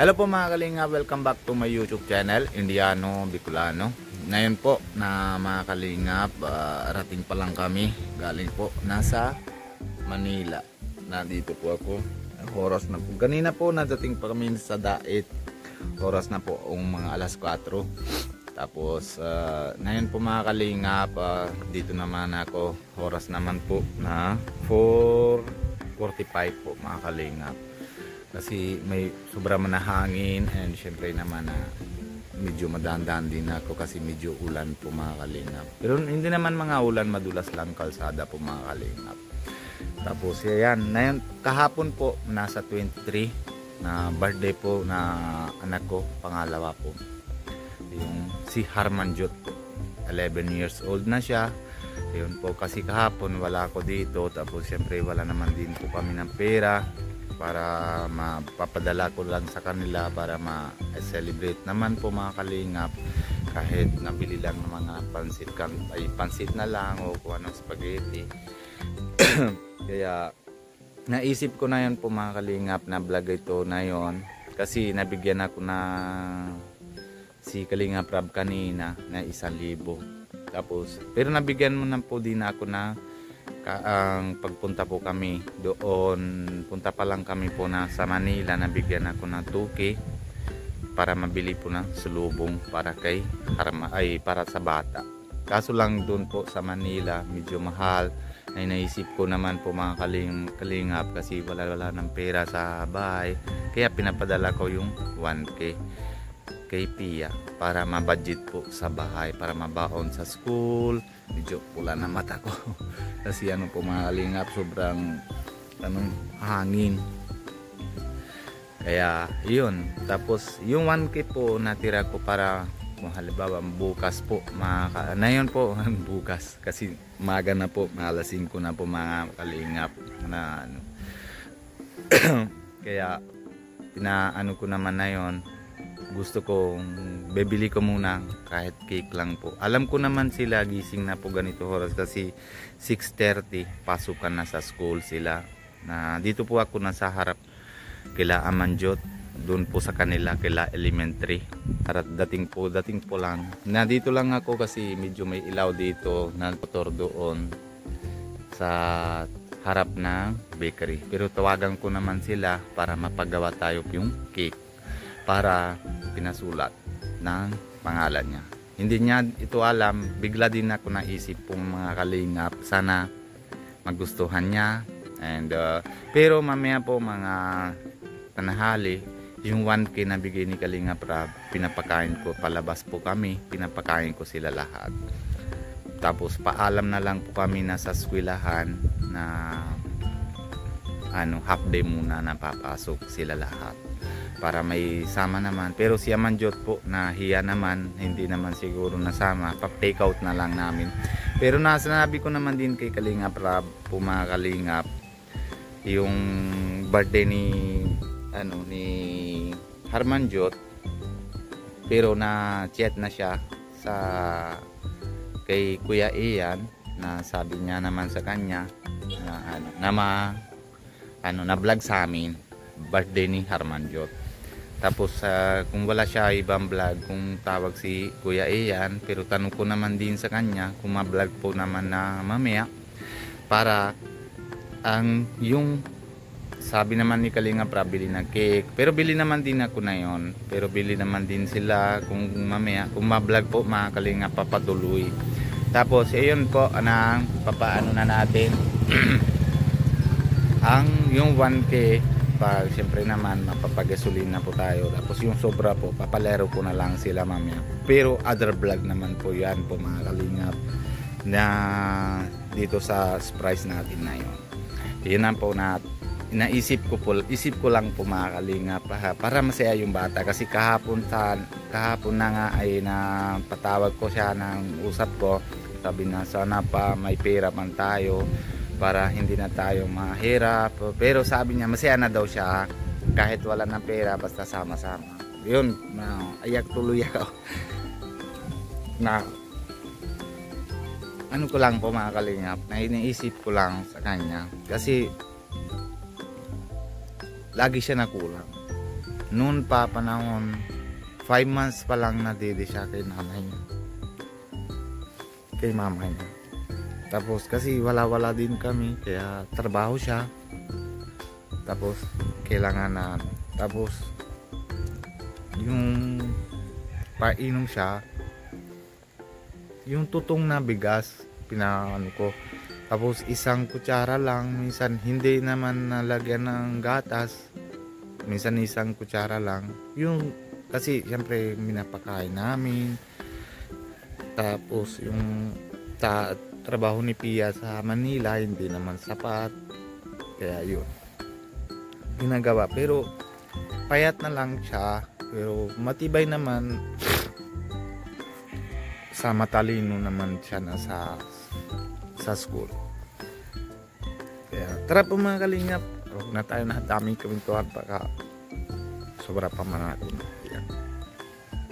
Hello po mga kalinga, welcome back to my YouTube channel, Indiano Bicolano. Ngayon po na mga kalingap, rating pa lang kami, galing po nasa Manila. Nandito po ako, oras na po. Kanina po nadating pa kami sa Dait, oras na po mga alas 4. Tapos ngayon po mga kalingap, dito naman ako, oras naman po na 4:45 po mga kalingap. Kasi may sobra man na hangin and syempre naman medyo madandahan din ako kasi medyo ulan po mga kalingap. Pero hindi naman mga ulan, madulas lang kalsada po mga kalingap. Tapos yan, ngayon kahapon po nasa 23 na birthday po na anak ko, pangalawa po. Yung si Harmanjot po. 11 years old na siya. Yun po kasi kahapon wala ako dito, tapos syempre wala naman din po kami ng pera para mapapadala ko lang sa kanila para ma-celebrate naman po mga kalingap, kahit nabili lang ng mga pansit na lang o kung anong spaghetti. Kaya naisip ko na yun po mga kalingap na vlog ito na yon, kasi nabigyan ako na si Kalingap Rab kanina na 1,000. Tapos pero nabigyan mo na po din ako na ang pagpunta po kami doon, punta pa lang kami po na sa Manila, nabigyan ako ng 2K para mabili po na sulubong para kay para sa bata. Kaso lang doon po sa Manila medyo mahal, ay naisip ko naman po mga kalingap kasi wala ng pera sa bahay, kaya pinapadala ko yung 1K kay Pia para mabudget po sa bahay, para mabaon sa school. Medyo pula na mata ko kasi ano po mga kalingap, sobrang hangin, kaya yun. Tapos yung 1K po natira ko para kung halimbawa bukas po na yun po bukas kasi maga na po, alas 5 na po mga kalingap na ano. Kaya pinaano ko naman na yun, gusto ko bibili ko muna kahit cake lang po. Alam ko naman sila gising na po ganito oras kasi 6:30 pasukan na sa school sila. Na dito po ako nasa harap kila Amanjot, doon po sa kanila kila elementary. Dating po lang. Nandito lang ako kasi medyo may ilaw dito na motor doon sa harap ng bakery. Pero tawagan ko naman sila para mapagawa tayo yung cake para pinasulat ng pangalan niya. Hindi niya ito alam, bigla din ako naisip pong mga kalingap, sana magustuhan niya. And pero mamaya po mga tanahali, yung 1K na bigay ni Kalingap Rab, pinapakain ko, palabas po kami, pinapakain ko sila lahat. Tapos paalam na lang po kami na sa eskwelahan na half day muna na papasok sila lahat para may sama naman. Pero si Amanjot po nahiya naman, hindi naman siguro nasama, pa-take out na lang namin. Pero sinabi ko naman din kay Kalingap Rab po mga kalingap, yung birthday ni Harmanjot, pero na chat na siya sa kay Kuya Ian, na sabi niya naman sa kanya na vlog sa amin birthday ni Harmanjot. Tapos kung wala siya ibang vlog, kung tawag si Kuya Ian, pero tanong ko naman din sa kanya kung ma-vlog po naman na mamaya, para yung sabi naman ni Kalingap Rab, bili ng cake. Pero bili naman din ako na yon, pero bili naman din sila kung mamaya, kung ma-vlog po mga Kalingap, papatuloy. Tapos ayun po, papaano na natin yung 1K. Siyempre naman mapapagasolin na po tayo, tapos yung sobra po papalero ko na lang sila mamaya. Pero other vlog naman po yan po mga kalingap, na dito sa surprise natin na yun. Yun lang po na isip ko lang po mga kalingap, para masaya yung bata. Kasi kahapon na nga ay napatawag ko siya ng usap ko, sabi na sana pa may pera man tayo para hindi na tayo mahirap. Pero sabi niya masaya na daw siya kahit wala ng pera, basta sama-sama. Yun, ayak tuloy ako na ano ko lang po mga kalingap, na iniisip ko lang sa kanya kasi lagi siya nakulang. noon pa panahon 5 months pa lang nadede siya kay nanay niya, kay mama niya. Tapos kasi wala din kami, kaya trabaho siya, tapos kailangan na, tapos yung painom siya, yung tutong na bigas pinaano ko, tapos isang kutsara lang, minsan hindi naman nalagyan ng gatas, minsan isang kutsara lang, yung kasi siyempre minapakain namin. Tapos yung trabaho ni Pia sa Manila hindi naman sapat, kaya yun ginagawa, pero payat na lang siya, pero matibay naman, sa matalino naman siya na sa school. Kaya tara po mga kalingap, huwag na tayo na daming kamintuhan, baka sobra pa mga natin.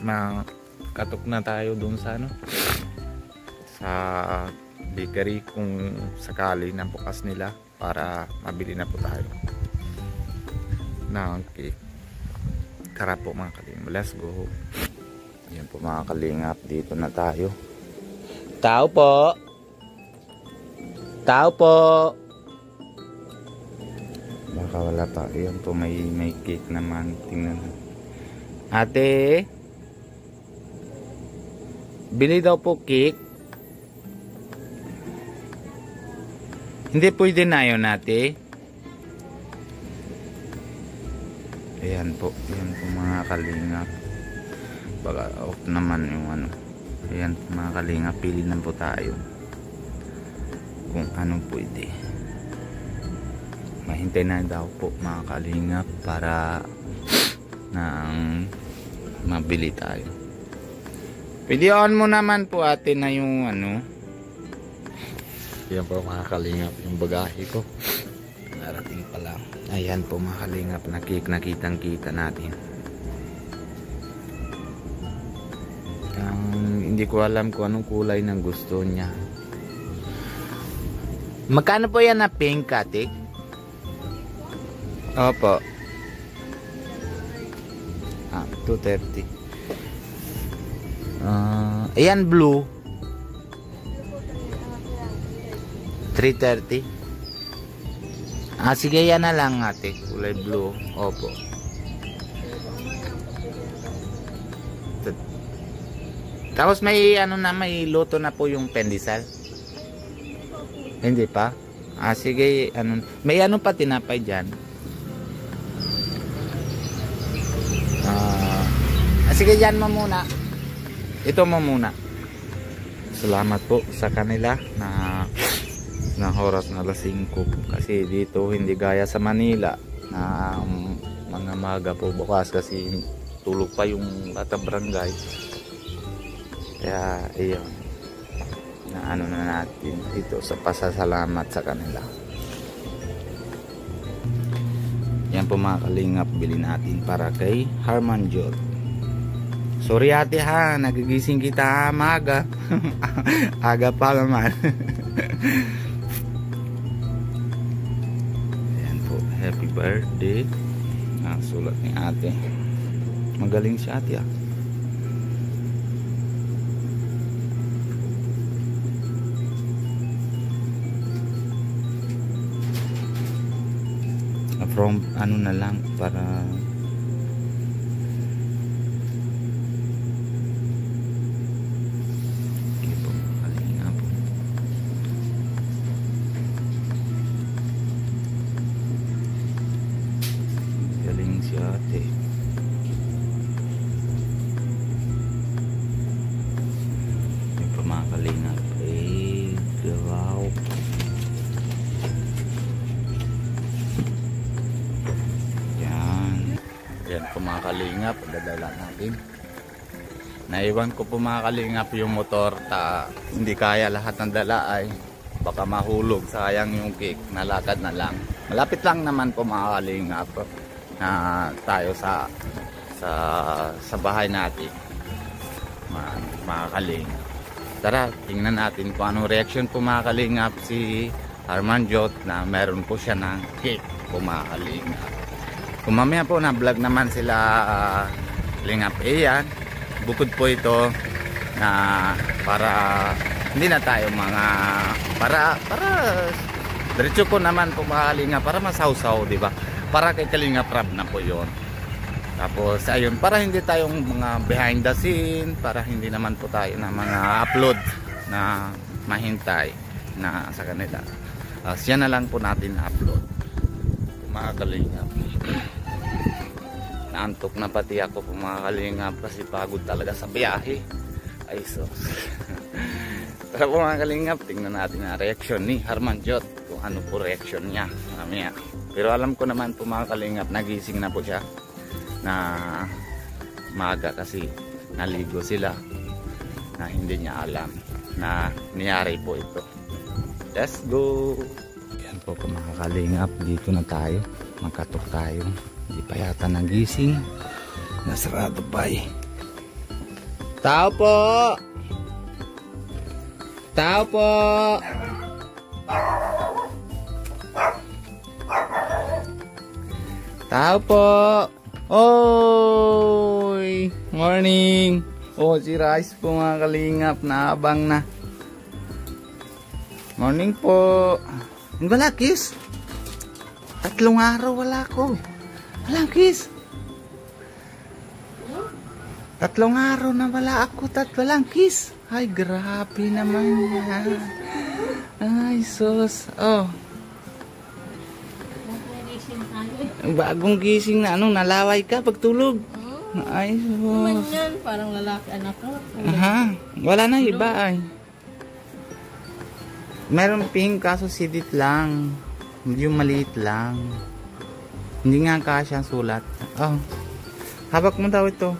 Makatok na tayo dun sa sa bakery kung sakali na bukas nila, para mabili na po tayo ng cake. Tara po mga kalingap, let's go. Yan po mga kalingap, dito na tayo. Tao po, tao po. Baka wala pa. Yan po, may cake naman, tingnan. Ate, bili daw po cake. Hindi pwede na yun, ate. Ayan po mga kalingap. Baka off naman yung Ayan po mga kalingap, pili na po tayo kung ano pwede. Mahintay na daw po mga kalingap para nang mabili tayo. Pwede on mo naman po ate na yung Yan po mga kalingap, yung bagahe ko. Narating pa lang. Ayan po mga kalingap, nakitang kita natin. Hindi ko alam kung anong kulay ng gusto niya. Magkano po yan na pink, ate? Opo. 230. Ayan blue. 330. Sige yan na lang ate, kulay blue. Opo. Tapos may may luto na po yung pendisal. Hindi pa? Sige, may pa tinapay diyan. Sige, yan mo muna. Ito mo muna. Salamat po sa kanila na oras na 5, kasi dito hindi gaya sa Manila na mga maga po bukas, kasi tulog pa yung lahat ng barangay. Kaya iyon, na natin dito sa pasasalamat sa kanila. Yan po mga kalingap, bili natin para kay Harman Jot. Sorry ate ha, nagigising kita maaga. Aga pa naman. Ayan po, happy birthday. Sulat ni ate. Magaling si ate ah. From na lang para galing si ate. Yung pamakalingap wow. Yan po mga kalingap, dadala natin. Naiwan ko po mga kalingap yung motor, hindi kaya lahat ng dala ay baka mahulog, sayang yung cake, nalakad na lang. Malapit lang naman po mga kalingap na tayo sa bahay natin. Mga kalingap. Tara, tingnan natin kung anong reaction po mga kalingap si Harman Jot na meron po siya ng cake po mga kalingap. Kung mamaya po na vlog naman sila Kalingap Ian, bukod po ito na para hindi na tayo mga para diretso ko naman po mga Kalingap para masawsaw, di ba? Para kay Kalingap Rab na po 'yon. Tapos ayun, para hindi tayong mga behind the scene, para hindi naman po tayo na mga upload na mahintay na sa kanila. Siya na lang po natin upload mga Kalingap. Naantok na pati ako po mga Kalingap kasi pagod talaga sa biyahe. Ay sos. Tara po mga Kalingap, tingnan natin ang reaction ni Herman Jot, kung ano po reaction niya mamaya. Pero alam ko naman po mga Kalingap, nagising na po siya na maaga kasi naligo sila na hindi niya alam na nangyari po ito. Let's go! Yan po mga Kalingap, dito na tayo, magkatok tayo. Hindi pa yata nagising, nasarado pa eh. Tao po! Tao po! Tao po! Oy! Morning! Oh, si Rice po mga Kalingap, naabang na. Morning po! Wala, Kiss? 3 araw wala ko. Wala, Kiss? 3 araw na wala ako, walang Kiss. Ay, grabe naman yan. Ay, sus. Oh. Bagong gising na, nalaway ka pagtulog. Ay, sus. Naman yan, parang lalaki anak ko. Aha, wala na iba ay. Meron pink kaso sidit lang. Yung maliit lang. Hindi nga kasya sulat. Oh. Habak mo daw ito.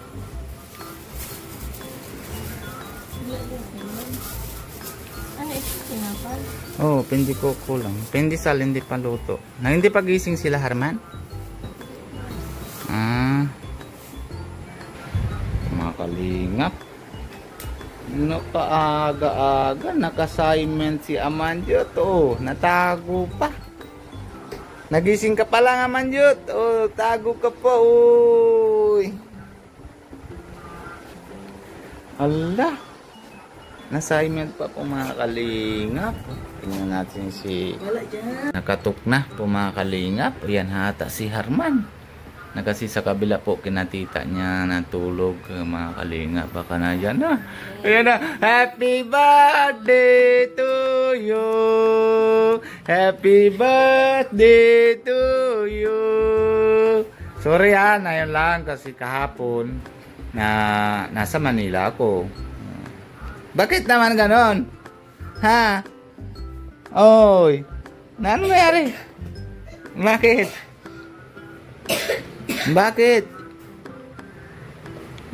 Ano ito, sinapal? Oh, pendikoko lang. Pendisal, hindi pa luto. Hindi pa gising sila, Herman? Mga Kalingap. Nakaaga-aga. Naka-assignment si Amanjot. Oh, natago pa. Nagising ka pa lang, Amanjot. Oh, tago ka pa. Uy. Allah. Na-assignment pa po mga Kalingap. Tingnan natin si... Nakatok na po mga Kalingap. Ayan hata si Herman. Kasi sa kabila po kinatita niya natulog mga Kalingap. Baka na dyan na. Ayan na. Happy birthday to you. Happy birthday to you. Sorry ayun lang kasi kahapon na nasa Manila ako. Bakit naman ganon? Ha? Oy. Ano nangyari? Bakit? Bakit?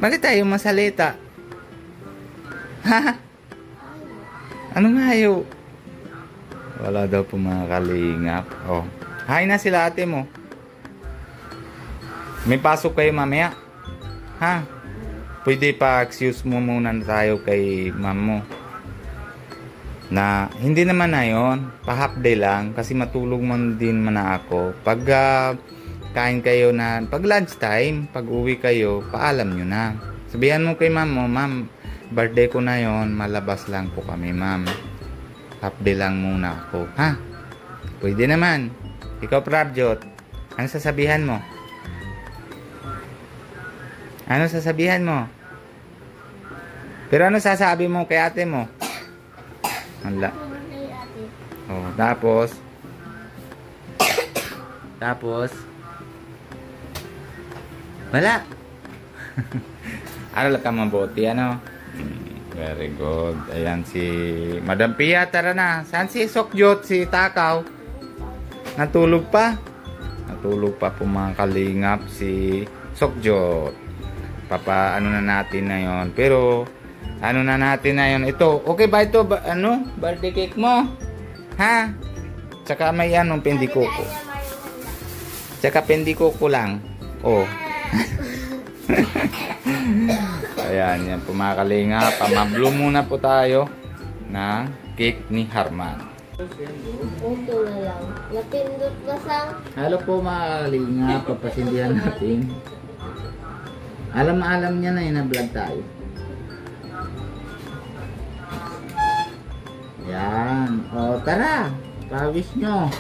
Bakit tayo masalita? Ha? Ano nga yun? Wala daw po mga Kalingap. Oh. Hi na sila ate mo. May pasok kayo mamaya? Ha? Pwede pa excuse mo muna tayo kay ma'am mo. Na hindi naman na yun. Pa half day lang. Kasi matulog man din man na ako. Pag kain kayo na, pag lunch time, pag uwi kayo, paalam nyo na. Sabihan mo kay ma'am mo, ma'am, birthday ko na yon, malabas lang po kami ma'am. Half day lang muna ako. Ha? Pwede naman. Ikaw Prabjot, ano sasabihan mo? Ano sasabihan mo? Pero ano sasabi mo kay ate mo? Wala. Oh, tapos wala. Aral ka mabuti, ano? Very good. Ayan si Madam Pia, tara na. Saan si Sokjot, si Takaw? Natulog pa? Natulog pa po mga Kalingap si Sokjot. Ano na natin na yon. Pero, ano na natin na yon. Ito, okay ba ito? Birthday cake mo? Ha? Tsaka may anong pendikoko. Tsaka pendikoko lang. Oh. Ayan, yan po mga Kalingap. Pamablo muna po tayo ng cake ni Herman. Puto na lang. Napindot ba sa... Halo po mga kalinga, papasindihan natin. Alam na alam niya na na-vlog tayo. Yan. O, tara. Pawis nyo.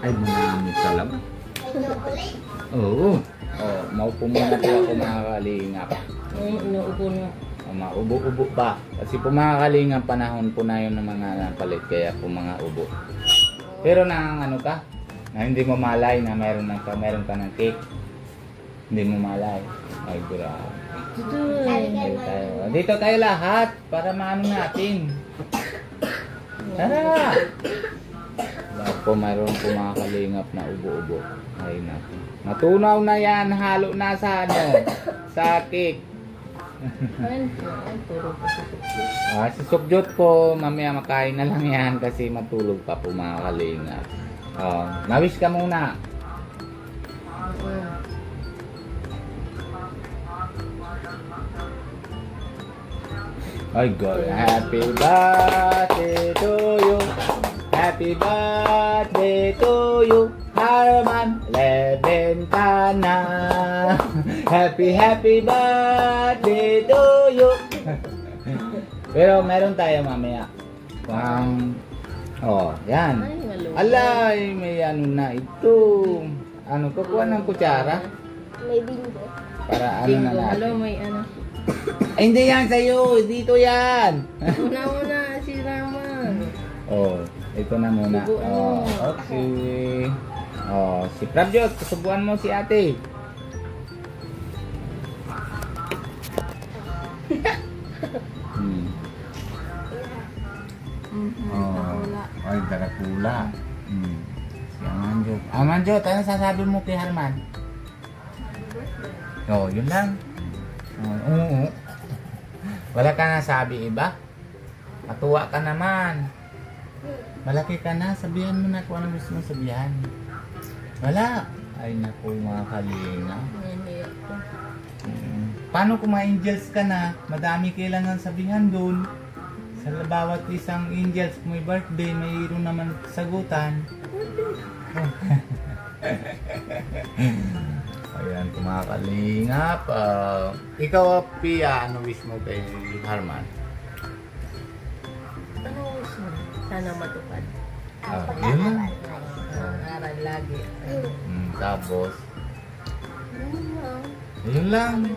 Ay, manamit talaga. Oo. O, maupo muna po ako mga kalinga. Inuupo na. Maubo-ubo pa. Kasi po mga kalinga, panahon po na yun ng mga napalit. Kaya po mga ubo. Pero nang ano ka? Na hindi mo malay na meron ka ng cake. Hindi mo malay. Ay, grabe. Dito tayo lahat para maano natin. Tara! Lahat po mayroon po mga kalingap na ubo-ubo. Ay na. Matunaw na yan. Halo na sa ano? Sa cake. Si Subjot po, mamaya makain na lang yan kasi matulog pa po mga kalingap. Nawish ka muna. Ay God, happy birthday to you. Happy birthday to you. Harman, 11 ka na. Happy birthday to you. Pero meron tayo mamaya. Yan. Alay, may ano na ito. Ano, kukuha ng kutsara? May bingo. Para ano na natin. Hello, may ano. Ay, hindi yan sa'yo. Dito yan. Una si Raman. Ito na muna. Okay. Si Prabjot, subuan mo si ate. Ay, darakula. Si Amanjot. Amanjot, ano sasabi mo kay Harman? Yun lang. Oo. Wala ka nasabi iba? Matuwa ka naman. Malaki ka na, sabihan mo na kung ano gusto mo sabihan. Wala. Ay naku mga kalinga. Paano kung ma-angels ka na? Madami kailangan sabihan doon. Sa bawat isang angels, kung may birthday, mayroon naman sagutan. Ayan, mga kalingap. Ikaw, Pia, ano wish mo kay Harman? Ano wish mo? Sana matupad. Yun lang. Aral lagi. Tapos? Yun lang.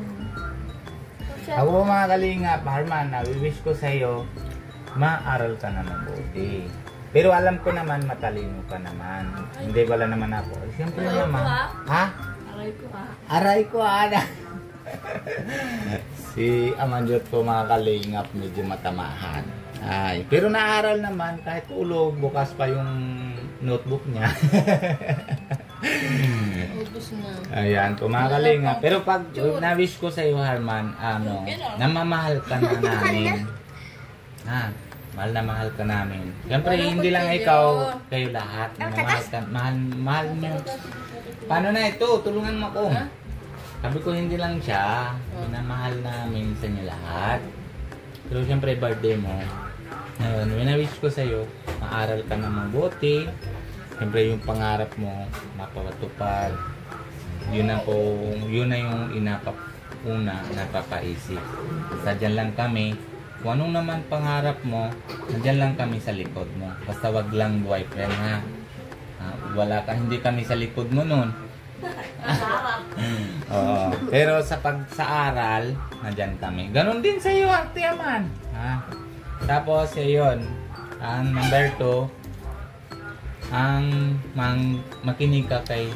Ako mga kalingap, Harman, wish ko sa'yo, maaral ka na mabuti. Pero alam ko naman, matalino ka naman. Hindi, wala naman ako. Siyempre naman. Ha? Aray ko ana. Si Amanjot po mga kalingap, medyo matamahan. Ay, pero naaral naman kahit ulog, bukas pa yung notebook niya. Ubus na. Ayan po mga kalingap. Pero pag na-wish ko sa iyo, Harman, namamahal ka na namin. Mahal na mahal ka namin. Siyempre, hindi lang ikaw, kayo lahat. Mahal niyo. Paano na ito? Tulungan mo ako. Sabi ko hindi lang siya. Minamahal namin sa inyo lahat. Pero siyempre birthday mo. Ngayon, wina-wish ko sa'yo, maaral ka na mabuti. Siyempre yung pangarap mo, mapapatupad. Yun na yung una napapaisip. Sadyan lang kami. Kung anong naman pangarap mo, nandiyan lang kami sa likod mo. Basta wag lang boyfriend ha. Wala ka, hindi kami sa likod mo nun. Pero sa aral, nandiyan kami. Ganon din sa iyo, Ate Aman. Tapos, yun. Ang number 2, makinig ka kay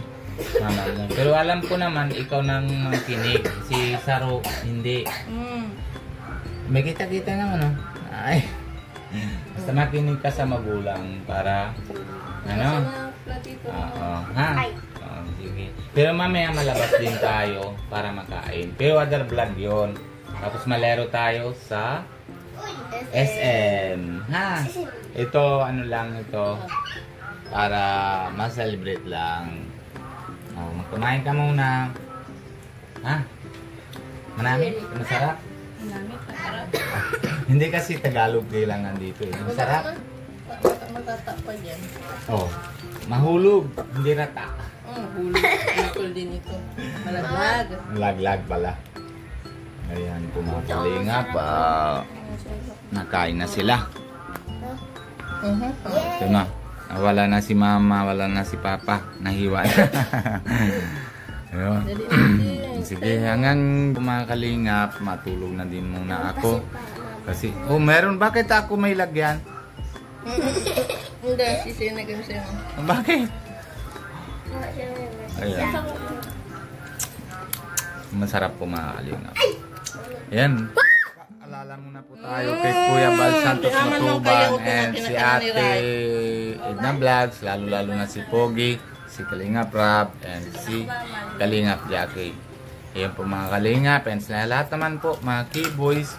mama mo. Pero alam ko naman, ikaw nang makinig. Si Saro, hindi. May kita-kita naman, no? Ay. Basta makinig ka sa magulang para, sige. Pero mamaya malabas din tayo para makain. Pero other vlog yun. Tapos malero tayo sa SM. Ito, ano lang ito. Para ma-celebrate lang. Kumain ka muna. Manami? Masarap? Manami, masarap. Hindi kasi Tagalog kailangan dito. Masarap? matata pa dyan. Oh, mahulog. Hindi rata. Hulog. Hulog din ito. Malaglag. Laglag pala. Ayan po mga kalingap. Nakain na sila. Ito na. Wala na si mama, wala na si papa. Nahiwa na. Ayun. Sige, hanggang mga kalingap, matulog na din muna ako. Kasi, oh meron, bakit ako may lagyan? Hindi, sisinagin sa'yo. Bakit? Ayan. Masarap po mga kalingap. Ayan. Alala muna po tayo kay Kuya Bal Santos Matubang and si Ate Edna Vlogs, lalo na si Pogi, si Kalingap Rab, and si Kalingap Jackie. Ayan po mga Kalingap, and sa lahat naman po mga Keyboys,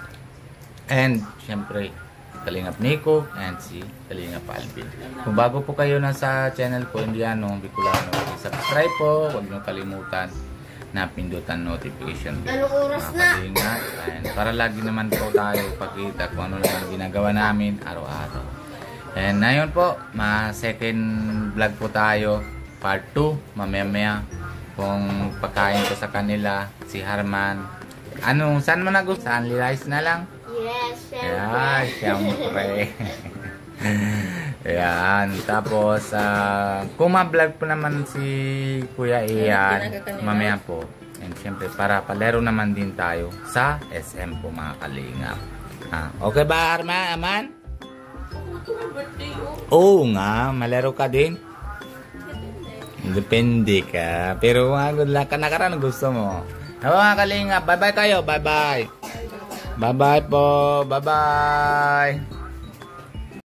and syempre Kalingap Nico, and si Kalingap Alvin. Kung bago po kayo na sa channel ko, Indiano Bicolano, subscribe po, huwag nyo kalimutan na pindutan notification bell. Anong oras na? Kalingap, and para lagi naman po tayo pakita kung ano naman ginagawa namin araw-araw. And ngayon po, second vlog po tayo, part 2, mamaya kung pagkain ko sa kanila, si Harman. Saan mo na gusto? Sa Only Rice na lang? Yes, Yeah, syempre. Ayan, tapos kung ma-vlog po naman si Kuya Ian, mamaya po. And syempre, para palaro naman din tayo sa SM po mga kalingap. Okay ba, Aman? Oo nga, malaro ka din. Depende ka. Pero good luck ka na karan gusto mo. Mga kalingap, bye-bye kayo, bye-bye. Bye-bye po, bye-bye.